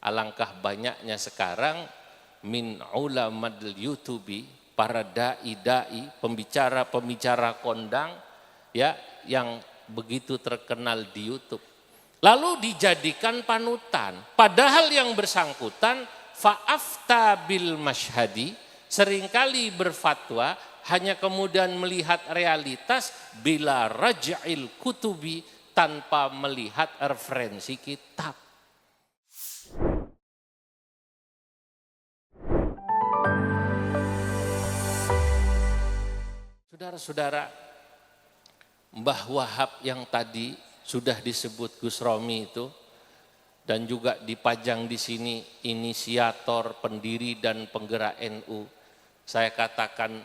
Alangkah banyaknya sekarang min ulamadil YouTubi, para dai-dai, pembicara-pembicara kondang ya yang begitu terkenal di YouTube. Lalu dijadikan panutan, padahal yang bersangkutan fa'afta bil masyhadi, seringkali berfatwa hanya kemudian melihat realitas bila raj'il kutubi, tanpa melihat referensi kitab. Saudara-saudara, Mbah Wahab yang tadi sudah disebut Gus Romi itu, dan juga dipajang di sini inisiator, pendiri dan penggerak NU. Saya katakan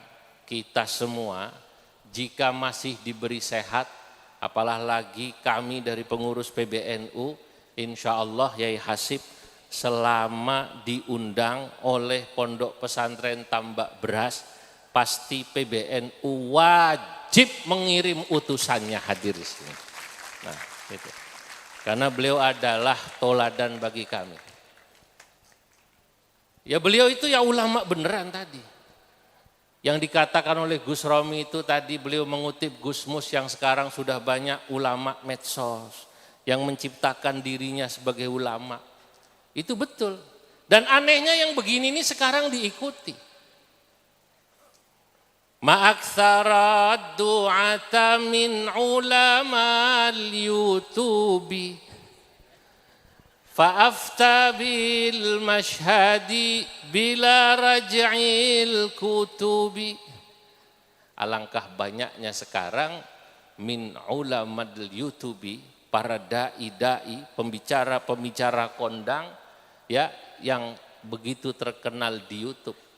kita semua jika masih diberi sehat, apalah lagi kami dari pengurus PBNU, insya Allah Yai Hasib selama diundang oleh Pondok Pesantren Tambak Beras, pasti PBNU wajib mengirim utusannya hadir di sini. Nah, itu. Karena beliau adalah toladan bagi kami. Ya beliau itu ya ulama beneran tadi. Yang dikatakan oleh Gus Romi itu tadi, beliau mengutip Gus Mus yang sekarang sudah banyak ulama medsos yang menciptakan dirinya sebagai ulama. Itu betul. Dan anehnya yang begini ini sekarang diikuti. Ma'aktsara du'ata min ulama al-YouTubi fa'afta bil masyhadi bila raj'il kutubi. Alangkah banyaknya sekarang min ulamadil YouTubi, para dai-dai, pembicara-pembicara kondang ya yang begitu terkenal di YouTube.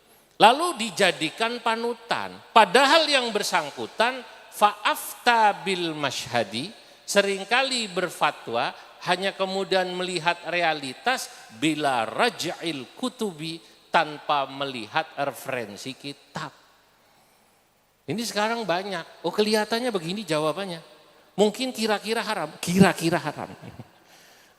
Lalu dijadikan panutan, padahal yang bersangkutan fa'afta bil masyhadi, seringkali berfatwa hanya kemudian melihat realitas bila raj'il kutubi, tanpa melihat referensi kitab. Ini sekarang banyak, oh kelihatannya begini jawabannya, mungkin kira-kira haram, kira-kira haram.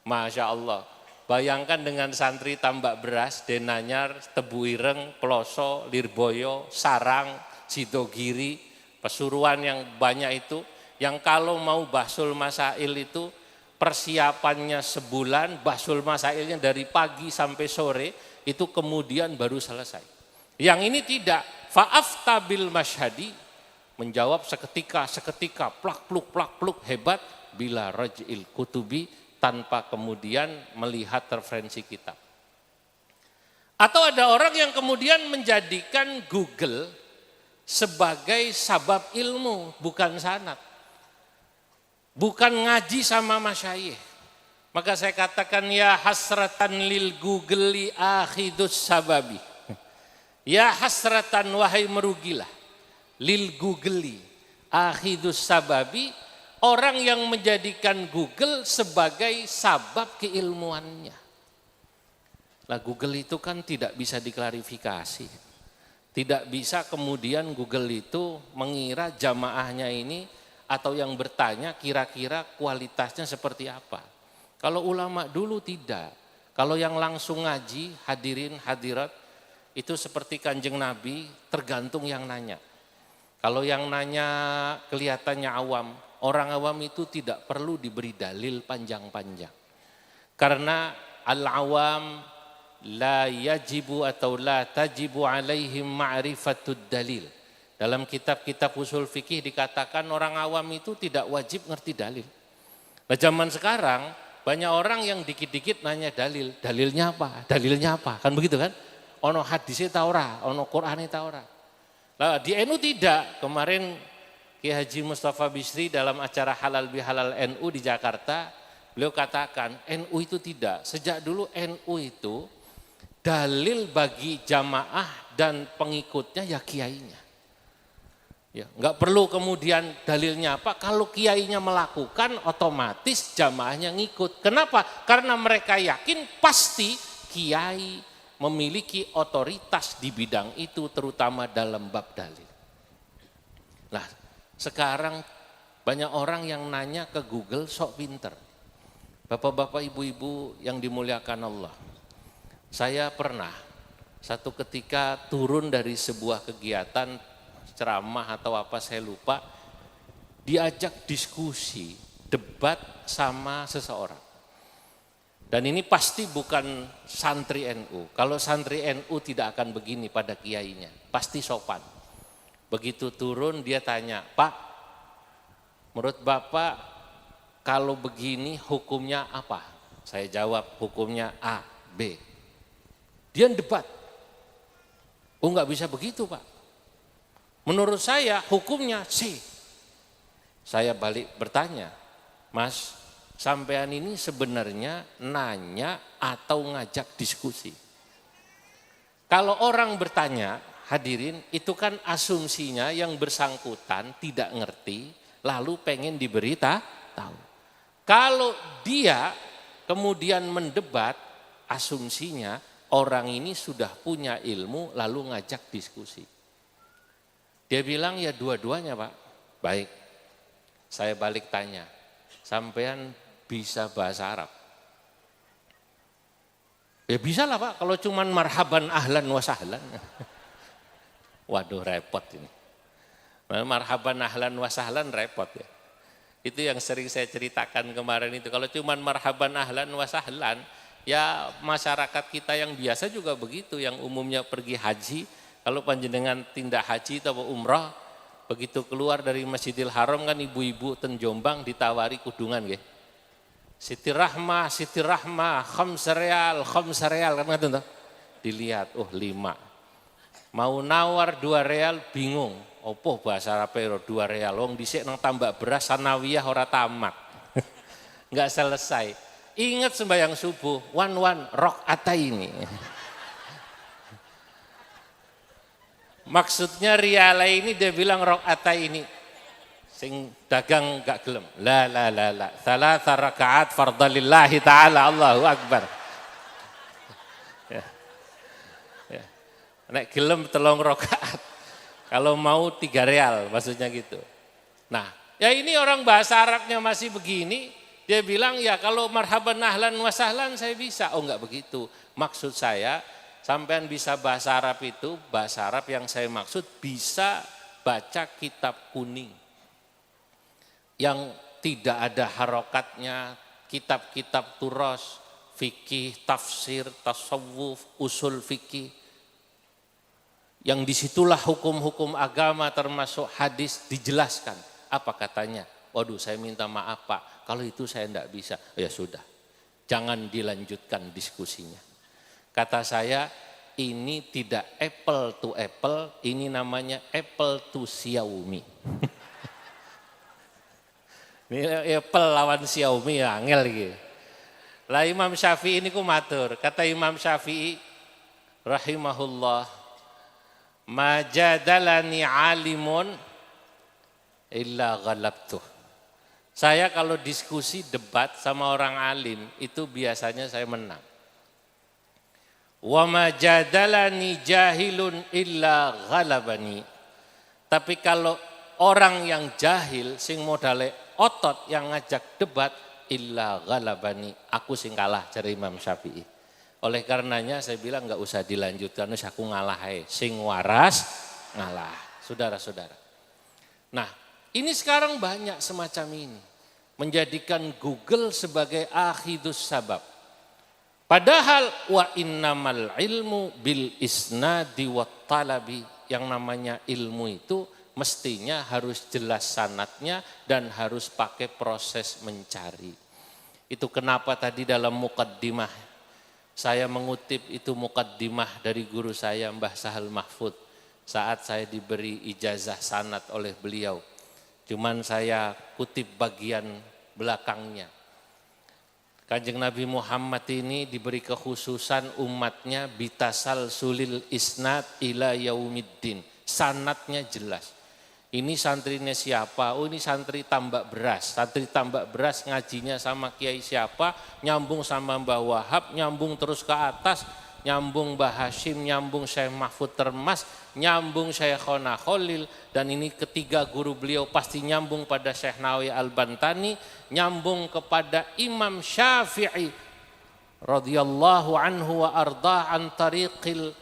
Masya Allah. Bayangkan dengan santri Tambak Beras, Denanyar, Tebu Ireng, Peloso, Lirboyo, Sarang, Sidogiri, Pesuruan yang banyak itu, yang kalau mau bahsul masail itu persiapannya sebulan, bahsul masailnya dari pagi sampai sore, itu kemudian baru selesai. Yang ini tidak, fa'afta bil masyhadi, menjawab seketika, plak pluk hebat, bila raj'il kutubi, tanpa kemudian melihat referensi kitab. Atau ada orang yang kemudian menjadikan Google sebagai sabab ilmu, bukan sanad. Bukan ngaji sama masyayikh. Maka saya katakan ya hasratan lil Google li akhidus sababi. Ya hasratan, wahai merugilah, lil Google li akhidus sababi, orang yang menjadikan Google sebagai sabab keilmuannya. Nah, Google itu kan tidak bisa diklarifikasi. Tidak bisa kemudian Google itu mengira jamaahnya ini atau yang bertanya kira-kira kualitasnya seperti apa. Kalau ulama dulu tidak. Kalau yang langsung ngaji, hadirin hadirat, itu seperti Kanjeng Nabi, tergantung yang nanya. Kalau yang nanya kelihatannya awam, orang awam itu tidak perlu diberi dalil panjang-panjang. Karena al-awam la yajibu atau la tajibu alaihim ma'rifatud dalil. Dalam kitab-kitab usul fikih dikatakan orang awam itu tidak wajib ngerti dalil. Nah, zaman sekarang banyak orang yang dikit-dikit nanya dalil. Dalilnya apa? Dalilnya apa? Kan begitu kan? Ono hadisnya ta ora, ono Qur'ane ta ora. Nah, di NU tidak. Kemarin Kiai Haji Mustafa Bisri dalam acara Halal Bihalal NU di Jakarta, beliau katakan NU itu tidak. Sejak dulu NU itu dalil bagi jamaah dan pengikutnya ya kiainya. Ya, enggak perlu kemudian dalilnya apa, kalau kiainya melakukan otomatis jamaahnya ngikut. Kenapa? Karena mereka yakin pasti kiai memiliki otoritas di bidang itu, terutama dalam bab dalil. Nah, sekarang banyak orang yang nanya ke Google sok pinter. Bapak-bapak, ibu-ibu yang dimuliakan Allah. Saya pernah satu ketika turun dari sebuah kegiatan ceramah atau apa saya lupa, diajak diskusi, debat sama seseorang. Dan ini pasti bukan santri NU. Kalau santri NU tidak akan begini pada kiainya, pasti sopan. Begitu turun dia tanya, Pak, menurut Bapak kalau begini hukumnya apa? Saya jawab hukumnya A, B. Dia debat. Oh enggak bisa begitu Pak. Menurut saya hukumnya C. Saya balik bertanya, Mas, sampean ini sebenarnya nanya atau ngajak diskusi? Kalau orang bertanya, hadirin, itu kan asumsinya yang bersangkutan tidak ngerti, lalu pengen tahu. Kalau dia kemudian mendebat, asumsinya orang ini sudah punya ilmu lalu ngajak diskusi. Dia bilang ya dua-duanya Pak. Baik, saya balik tanya, sampean bisa bahasa Arab? Ya bisa lah Pak, kalau cuman marhaban ahlan wa sahlan. Waduh repot ini. Marhaban ahlan wa sahlan repot ya. Itu yang sering saya ceritakan kemarin itu. Kalau cuman marhaban ahlan wa sahlan, ya masyarakat kita yang biasa juga begitu, yang umumnya pergi haji, kalau panjenengan tindak haji atau umrah, begitu keluar dari Masjidil Haram kan ibu-ibu ten Jombang ditawari kudungan nggih. Siti Rahmah, khams real kan ngoten toh. Dilihat, oh 5. Mau nawar 2 real bingung. Opo bahasa Arab 2 real, wong dhisik nang tambak beras sanawiyah ora tamat. Enggak selesai. Ingat sembahyang subuh, wan rakaataini. Maksudnya riala ini dia bilang rakaataini. Sing dagang enggak gelem. La. Tsalatsa rakaat fardalillahi taala, Allahu akbar. Ya. Nek gelem 3 rakaat. Kalau mau 3 real maksudnya gitu. Nah, ya ini orang bahasa Arabnya masih begini, dia bilang ya kalau marhaban ahlan wa sahlan saya bisa. Oh enggak begitu. Maksud saya sampean bisa bahasa Arab itu, bahasa Arab yang saya maksud bisa baca kitab kuning. Yang tidak ada harokatnya, kitab-kitab turos, fikih, tafsir, tasawuf, usul fikih. Yang disitulah hukum-hukum agama termasuk hadis dijelaskan. Apa katanya? Waduh saya minta maaf Pak, kalau itu saya tidak bisa. Ya sudah, jangan dilanjutkan diskusinya. Kata saya, ini tidak apple to apple, ini namanya apple to Xiaomi. Ini apple lawan Xiaomi ya, angel gitu. Lah Imam Syafi'i ini ku matur, kata Imam Syafi'i rahimahullah, majadalani alimun illa ghalabtuh. Saya kalau diskusi debat sama orang alim itu biasanya saya menang. Wa majadalani jahilun illa ghalabani. Tapi kalau orang yang jahil sing modale otot yang ngajak debat illa ghalabani, aku sing kalah cari Imam Syafi'i. Oleh karenanya saya bilang enggak usah dilanjutkan, wis aku ngalah ae. Sing waras ngalah. Saudara-saudara. Nah, ini sekarang banyak semacam ini. Menjadikan Google sebagai akhidus sabab. Padahal wa innamal ilmu bil isnadi wat talabi. Yang namanya ilmu itu mestinya harus jelas sanadnya dan harus pakai proses mencari. Itu kenapa tadi dalam muqaddimah saya mengutip itu muqaddimah dari guru saya Mbah Sahal Mahfud saat saya diberi ijazah sanad oleh beliau. Cuman saya kutip bagian belakangnya. Kanjeng Nabi Muhammad ini diberi kekhususan umatnya bitasal sulil isnad ila yaumiddin. Sanadnya jelas. Ini santrinya siapa? Oh ini santri tambak beras. Santri tambak beras ngajinya sama kiai siapa? Nyambung sama Mbah Wahab, nyambung terus ke atas, nyambung Mbah Hashim, nyambung Syekh Mahfud Termas, nyambung Syekhona Khalil, dan ini ketiga guru beliau pasti nyambung pada Syekh Nawawi Al-Bantani, nyambung kepada Imam Syafi'i radhiyallahu anhu wa arda an tariqil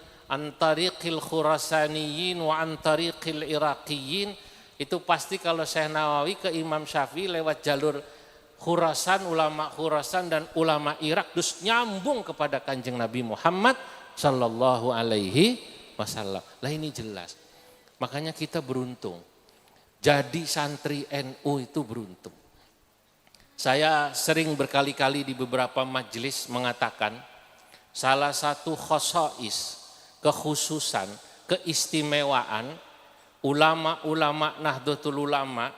Khurasaniyin wa an tariqil Iraqiyin. Itu pasti kalau Syekh Nawawi ke Imam Syafi'i lewat jalur Khurasan, ulama Khurasan dan ulama Irak, terus nyambung kepada Kanjeng Nabi Muhammad sallallahu alaihi wasallam. Lah ini jelas. Makanya kita beruntung. Jadi santri NU itu beruntung. Saya sering berkali-kali di beberapa majelis mengatakan salah satu khosois, kekhususan, keistimewaan ulama-ulama Nahdlatul Ulama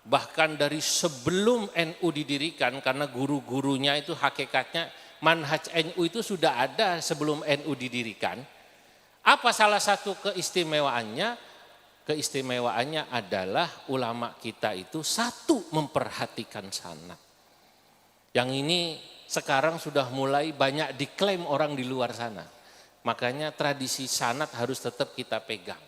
bahkan dari sebelum NU didirikan, karena guru-gurunya itu hakikatnya manhaj NU itu sudah ada sebelum NU didirikan. Apa salah satu keistimewaannya? Keistimewaannya adalah ulama kita itu satu memperhatikan sanad. Yang ini sekarang sudah mulai banyak diklaim orang di luar sana. Makanya tradisi sanad harus tetap kita pegang.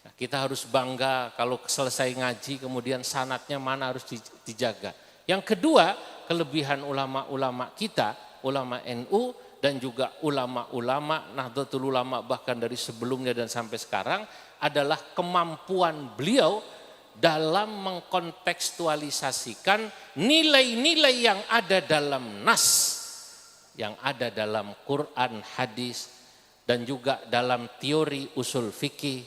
Nah, kita harus bangga kalau selesai ngaji kemudian sanadnya mana harus dijaga. Yang kedua, kelebihan ulama-ulama kita, ulama NU dan juga ulama-ulama Nahdlatul Ulama bahkan dari sebelumnya dan sampai sekarang adalah kemampuan beliau dalam mengkontekstualisasikan nilai-nilai yang ada dalam nas, yang ada dalam Quran, hadis, dan juga dalam teori usul fikih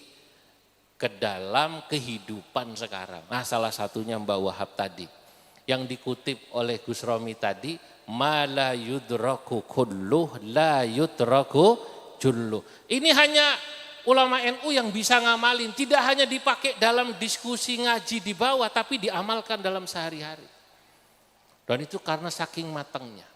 ke dalam kehidupan sekarang. Nah, salah satunya Mbak Wahab tadi, yang dikutip oleh Gus Romi tadi, ma la yudraku kulluh la yudraku julluh. Ini hanya ulama NU yang bisa ngamalin, tidak hanya dipakai dalam diskusi ngaji di bawah, tapi diamalkan dalam sehari-hari. Dan itu karena saking matangnya.